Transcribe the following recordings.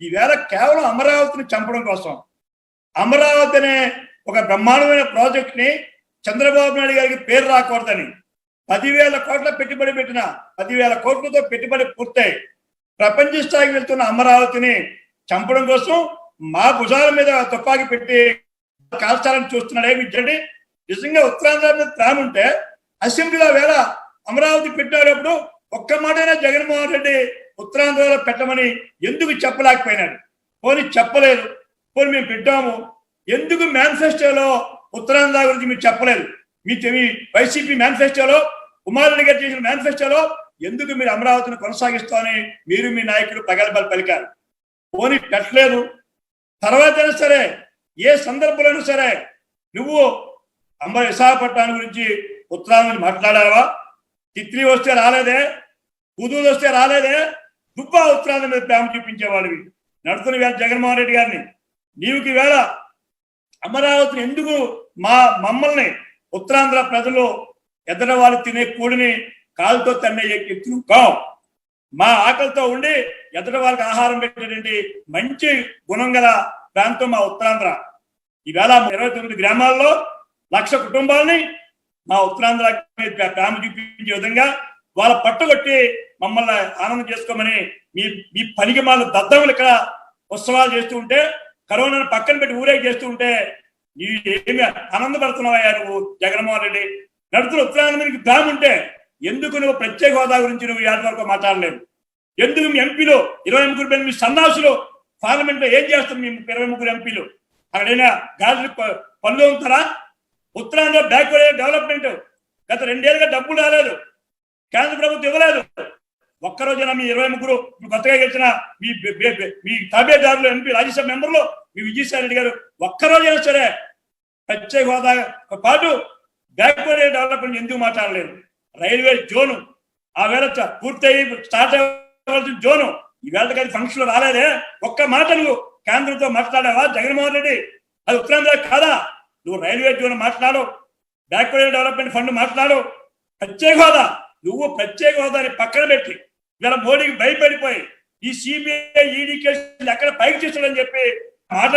ఈవేళ కేవలం అమరావతిని చంపడం కోసం అమరావతి అనే ఒక బ్రహ్మాండమైన ప్రాజెక్ట్ ని చంద్రబాబు నాయుడు గారికి పేరు రాకూడదని 10,000 కోట్ల పెట్టుబడి పెట్టిన 10,000 కోట్లతో పెట్టుబడి పూర్తయి ప్రపంచ స్థాయికి వెళ్తున్న అమరావతిని చంపడం కోసం మా భుజాల మీద తుపాకీ పెట్టి కాల్చాలని చూస్తున్నాడే విద్యండి. నిజంగా ఉత్తరాంధ్ర మీద ప్రేమ ఉంటే అసెంబ్లీలో వేళ అమరావతి పెట్టేటప్పుడు ఒక్క మాటైనా జగన్మోహన్ రెడ్డి ఉత్తరాంధ్రలో పెట్టమని ఎందుకు చెప్పలేకపోయినాడు? పోనీ చెప్పలేదు, పోనీ మేము పెట్టాము, ఎందుకు మేనిఫెస్టోలో ఉత్తరాంధ్ర గురించి మీరు చెప్పలేదు? మీ వైసీపీ మేనిఫెస్టోలో, కుమారుడి గారు చేసిన మేనిఫెస్టోలో ఎందుకు మీరు అమరావతిని కొనసాగిస్తామని మీరు మీ నాయకులు ప్రగల్భాలు పలికారు? పోనీ పెట్టలేదు. తర్వాత అయినా సరే ఏ సందర్భంలోనూ సరే నువ్వు విశాఖపట్నం గురించి ఉత్తరాంధ్ర మాట్లాడావా? చిత్రీ వస్తే రాలేదే, కుదూరు వస్తే రాలేదే, దుబ్బా ఉత్తరాంధ్ర మీద ప్రేమ చూపించేవాడివి. నడుతున్న వేళ జగన్మోహన్ రెడ్డి గారిని నీవుకి వేళ అమరావతిని ఎందుకు మమ్మల్ని ఉత్తరాంధ్ర ప్రజలు ఎదర వాళ్ళు తినే కూడిని కాలుతో తన్నే ఎత్తును కావు. మా ఆకలితో ఉండి ఎదట వాళ్ళకి ఆహారం పెట్టేటువంటి మంచి గుణం గల ప్రాంతం మా ఉత్తరాంధ్ర. ఈవేళ 29 గ్రామాల్లో 1,00,000 కుటుంబాలని మా ఉత్తరాంధ్ర ప్రేమ చూపించే విధంగా వాళ్ళ పట్టుకొట్టి మమ్మల్ని ఆనందం చేసుకోమని మీ పనికి మాల దద్దములు ఇక్కడ ఉత్సవాలు చేస్తూ ఉంటే, కరోనాను పక్కన పెట్టి ఊరేగి చేస్తూ ఉంటే ఏమి ఆనందపడుతున్నావయ్యా నువ్వు జగన్మోహన్ రెడ్డి? నడుతున్న ఉత్తరాంధ్రానికి ప్రేమ ఉంటే ఎందుకు నువ్వు ప్రత్యేక హోదా గురించి నువ్వు ఏడు వరకు మాట్లాడలేవు? ఎందుకు మీ ఎంపీలు 23 మీ సన్నాసులు పార్లమెంట్ లో ఏం చేస్తారు? మీ 23 ఎంపీలు అక్కడైనా గాజులు పనులు ఉంటారా? ఉత్తరాంధ్ర బ్యాక్వర్డ్ డెవలప్మెంట్ గత 2 ఏళ్ళుగా డబ్బులు రాలేదు, కేంద్ర ప్రభుత్వం ఇవ్వలేదు. ఒక్కరోజైనా మీ 23 కొత్తగా గెలిచిన మీ తాబేదారులు ఎంపీ రాజ్యసభ మెంబర్లు మీ విజయసాయి రెడ్డి గారు ఒక్కరోజైనా సరే ప్రత్యేక హోదా పాటు బ్యాక్వర్డ్ డెవలప్మెంట్ ఎందుకు మాట్లాడలేదు? రైల్వే జోను ఆ వేళ పూర్తయి స్టార్ట్ అవ్వాల్సిన జోను ఈవేళ కానీ ఫంక్షన్ రాలేదే. ఒక్క మాట నువ్వు కేంద్రంతో మాట్లాడావా జగన్మోహన్ రెడ్డి? అది ఉత్తరాంధ్ర కాదా? నువ్వు రైల్వే జోన్ మాట్లాడు, బ్యాక్వర్డ్ డెవలప్మెంట్ ఫండ్ మాట్లాడు, ప్రత్యేక హోదా నువ్వు ప్రత్యేక హోదాని పక్కన పెట్టి ఇవాళ మోడీకి భయపడిపోయి ఈ సిబిఐ ఈడీ కేసులు ఎక్కడ పైకి చేస్తాడని చెప్పి మాట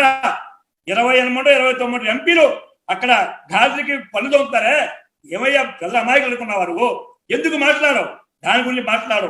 28 29 ఎంపీలు అక్కడ గాజులకి పనులు తోముతారే. ఏమయ్యా పిల్ల అమాయకులు అనుకున్నావు నువ్వు? ఎందుకు మాట్లాడవు? దాని గురించి మాట్లాడు.